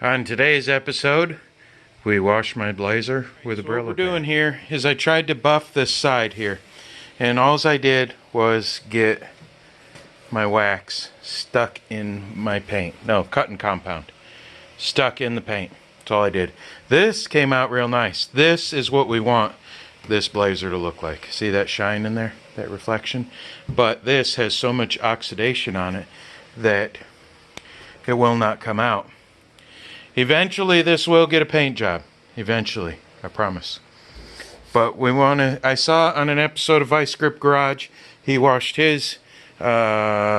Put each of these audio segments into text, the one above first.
On today's episode, we wash my blazer with a Brillo. What we're doing here is I tried to buff this side here, and all I did was get my wax stuck in my paint. No, cutting compound. Stuck in the paint. That's all I did. This came out real nice. This is what we want this blazer to look like. See that shine in there? That reflection? But this has so much oxidation on it that it will not come out. Eventually this will get a paint job. Eventually, I promise. But we want to, I saw on an episode of Vice Grip Garage, he washed his Dodge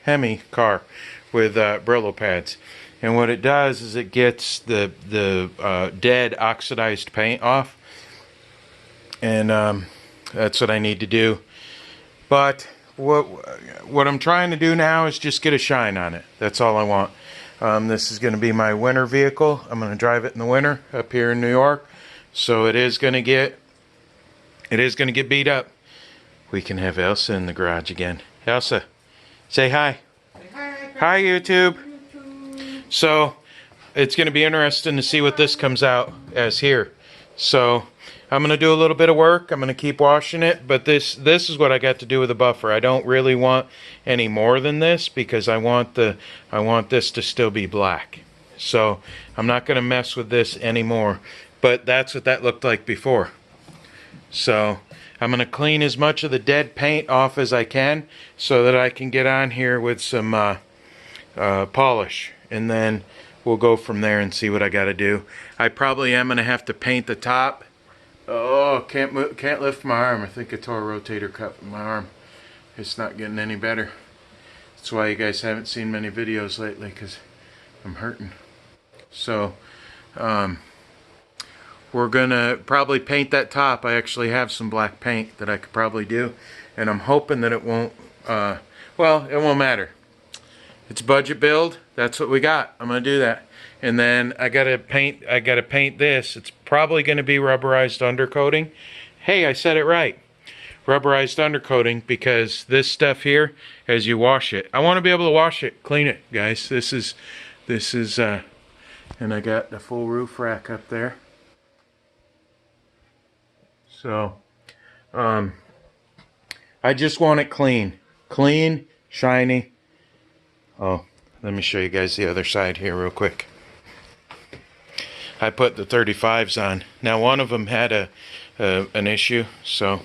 Hemi car with Brillo pads. And what it does is it gets the dead oxidized paint off. And that's what I need to do. But what I'm trying to do now is just get a shine on it. That's all I want. This is going to be my winter vehicle. I'm going to drive it in the winter up here in New York. So it is going to get beat up. We can have Elsa in the garage again. Elsa, say hi. Say hi. Hi, YouTube. So it's going to be interesting to see what this comes out as here. So I'm going to do a little bit of work. I'm going to keep washing it, but this is what I got to do with the buffer. I don't really want any more than this because I want this to still be black. So I'm not going to mess with this anymore, but that's what that looked like before. So I'm going to clean as much of the dead paint off as I can so that I can get on here with some polish, and then we'll go from there and see what I got to do. I probably am going to have to paint the top. Oh, can't lift my arm. I think I tore a rotator cuff in my arm. It's not getting any better. That's why you guys haven't seen many videos lately, because I'm hurting. So, we're gonna probably paint that top. I actually have some black paint that I could probably do, and I'm hoping that it won't, well, it won't matter. It's budget build. That's what we got. I'm gonna do that. And then I gotta paint this. It's probably gonna be rubberized undercoating. Hey, I said it right. Rubberized undercoating, because this stuff here, as you wash it, I want to be able to wash it, clean it, guys. This is and I got the full roof rack up there. So, I just want it clean, shiny. Oh, let me show you guys the other side here real quick. I put the 35s on. Now one of them had an issue, so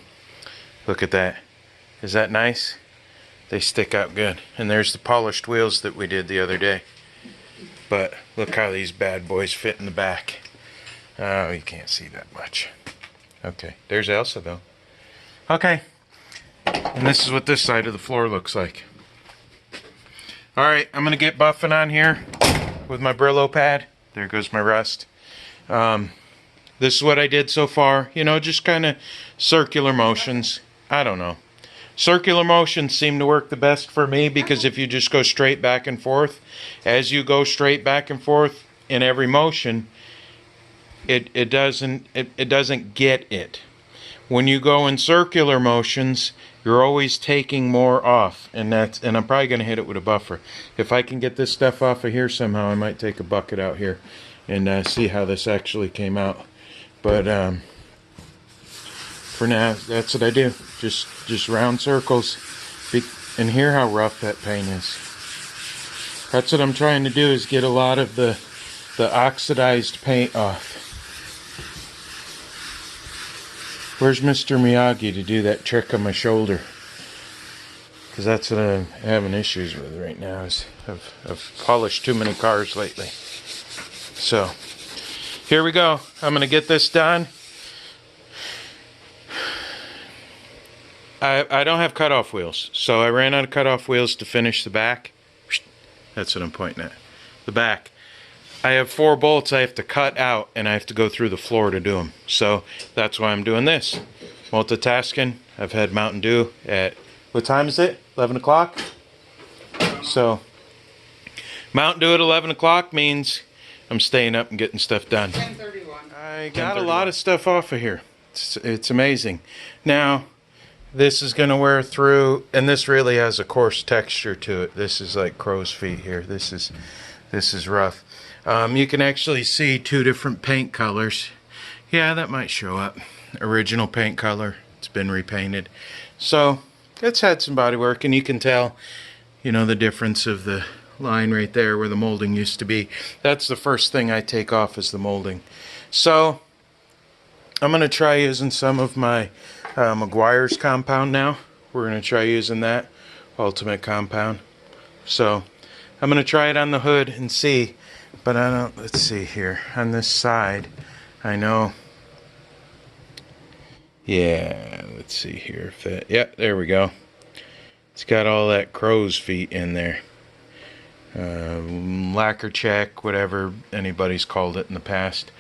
look at that. Is that nice? They stick out good. And there's the polished wheels that we did the other day. But look how these bad boys fit in the back. Oh, you can't see that much. Okay, there's Elsa though. Okay, and this is what this side of the floor looks like. Alright, I'm going to get buffing on here with my Brillo pad. There goes my rust. This is what I did so far. You know, just kind of circular motions. I don't know. Circular motions seem to work the best for me, because if you just go straight back and forth, as you go straight back and forth in every motion, it doesn't get it. When you go in circular motions, you're always taking more off, and I'm probably going to hit it with a buffer. If I can get this stuff off of here somehow, I might take a bucket out here and see how this actually came out. But for now, that's what I do. Just round circles. And hear how rough that paint is. That's what I'm trying to do, is get a lot of the oxidized paint off. Where's Mr. Miyagi to do that trick on my shoulder? Because that's what I'm having issues with right now. Is I've polished too many cars lately. So here we go. I'm gonna get this done. I don't have cutoff wheels, so I ran out of cutoff wheels to finish the back. That's what I'm pointing at. The back. I have 4 bolts I have to cut out, and I have to go through the floor to do them. So that's why I'm doing this. Multitasking. I've had Mountain Dew at, what time is it? 11 o'clock? So Mountain Dew at 11 o'clock means I'm staying up and getting stuff done. 10:31. I got a lot of stuff off of here. It's amazing. Now, this is going to wear through, and this really has a coarse texture to it. This is like crow's feet here. This This is rough. You can actually see two different paint colors. Yeah, that might show up. Original paint color. It's been repainted. So it's had some body work, and you can tell, you know, the difference of the line right there where the molding used to be. That's the first thing I take off, is the molding. So I'm going to try using some of my McGuire's compound now. We're going to try using that Ultimate Compound. So I'm going to try it on the hood and see. But I don't, let's see here. On this side, I know. Yeah, let's see here if that, yeah, there we go. It's got all that crow's feet in there. Lacquer check, whatever anybody's called it in the past.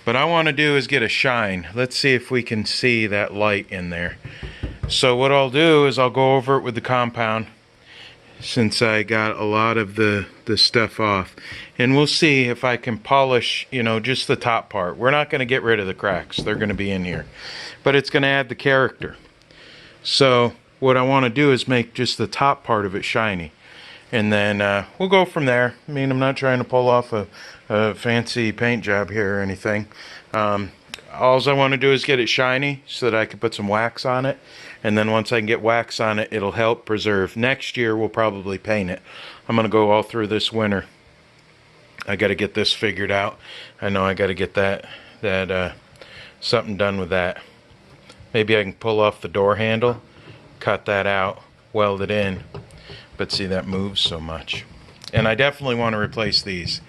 But I want to do is get a shine. Let's see if we can see that light in there. So what I'll do is I'll go over it with the compound, since I got a lot of the stuff off. And we'll see if I can polish, you know, just the top part. We're not going to get rid of the cracks. They're going to be in here. But it's going to add the character. So what I want to do is make just the top part of it shiny. And then we'll go from there. I mean, I'm not trying to pull off a fancy paint job here or anything. All I want to do is get it shiny so that I can put some wax on it. And then once I can get wax on it, it'll help preserve. Next year, we'll probably paint it. I'm going to go all through this winter. I got to get this figured out. I know I got to get that something done with that. Maybe I can pull off the door handle, cut that out, weld it in. But see, that moves so much. And I definitely want to replace these.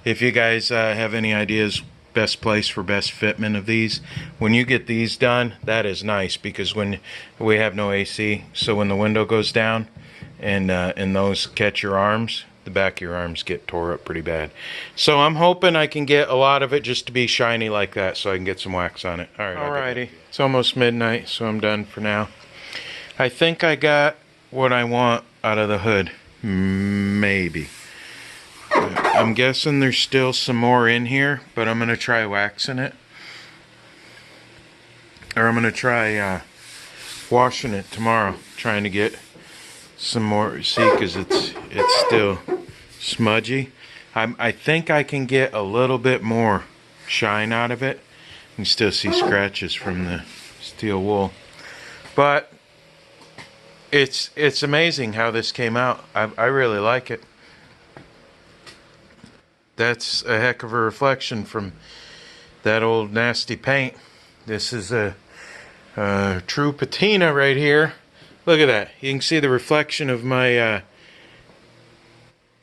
If you guys have any ideas, best place for best fitment of these, when you get these done, that is nice, because when we have no AC, so when the window goes down and those catch your arms, the back of your arms get tore up pretty bad. So I'm hoping I can get a lot of it just to be shiny like that, so I can get some wax on it. Alrighty, it's almost midnight, so I'm done for now. I think I got what I want out of the hood. Maybe. I'm guessing there's still some more in here, but I'm going to try waxing it. Or I'm going to try washing it tomorrow. Trying to get some more, see, because it's still smudgy. I think I can get a little bit more shine out of it. You can still see scratches from the steel wool. But it's amazing how this came out. I really like it. That's a heck of a reflection from that old nasty paint. This is a true patina right here. Look at that. You can see the reflection of my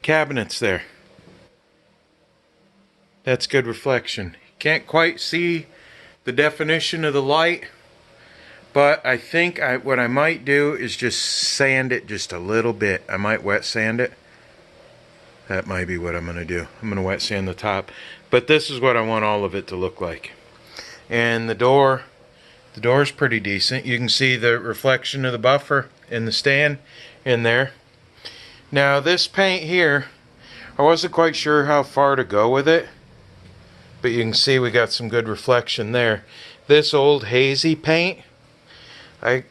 cabinets there. That's good reflection. Can't quite see the definition of the light, but I think what I might do is just sand it just a little bit. I might wet sand it. That might be what I'm going to do. I'm going to wet sand the top. But this is what I want all of it to look like. And the door's pretty decent. You can see the reflection of the buffer in the stand in there. Now this paint here, I wasn't quite sure how far to go with it, but you can see we got some good reflection there. This old hazy paint, I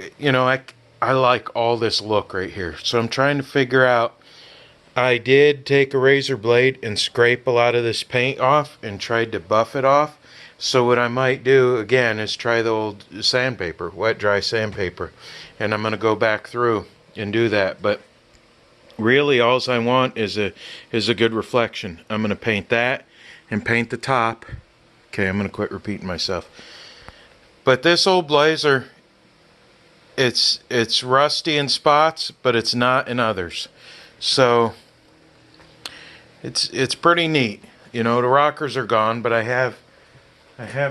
like all this look right here. So I'm trying to figure out. I did take a razor blade and scrape a lot of this paint off and tried to buff it off. So what I might do again is try the old sandpaper, wet dry sandpaper, and I'm going to go back through and do that. But really all I want is a good reflection. I'm going to paint that and paint the top. Okay, I'm going to quit repeating myself. But this old blazer, it's rusty in spots, but it's not in others. So it's pretty neat. You know, the rockers are gone, but I have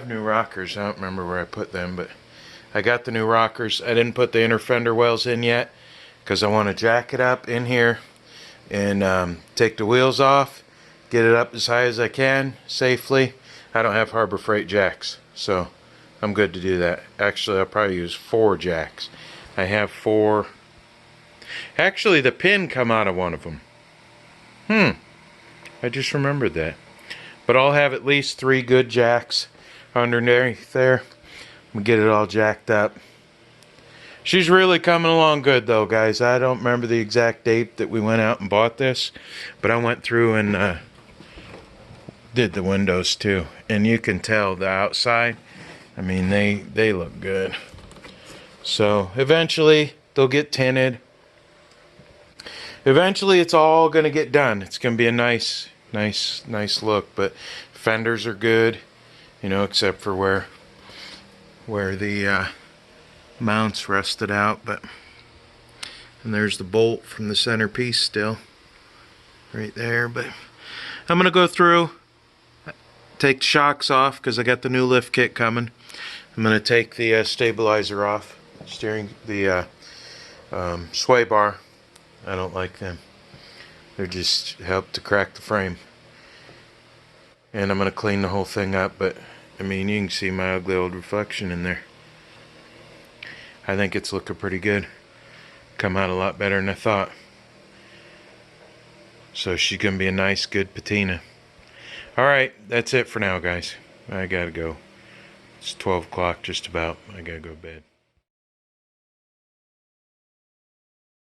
new rockers. I don't remember where I put them, but I got the new rockers. I didn't put the inner fender wells in yet because I want to jack it up in here and take the wheels off, get it up as high as I can safely. I don't have Harbor Freight jacks, so I'm good to do that. Actually, I'll probably use 4 jacks. I have 4. Actually, the pin come out of one of them. I just remembered that. But I'll have at least 3 good jacks underneath there. I'm gonna get it all jacked up. She's really coming along good though, guys. I don't remember the exact date that we went out and bought this, but I went through and did the windows too, and you can tell the outside, I mean, they look good. So eventually they'll get tinted. Eventually it's all gonna get done. It's gonna be a nice look. But fenders are good, you know, except for where the mounts rusted out. But and there's the bolt from the centerpiece still right there. But I'm gonna go through, take the shocks off because I got the new lift kit coming. I'm gonna take the stabilizer off, the sway bar. I don't like them. They just help to crack the frame. And I'm gonna clean the whole thing up. But I mean, you can see my ugly old reflection in there. I think it's looking pretty good. Come out a lot better than I thought. So she's gonna be a nice, good patina. Alright, that's it for now, guys. I gotta go. It's 12 o'clock just about. I gotta go to bed.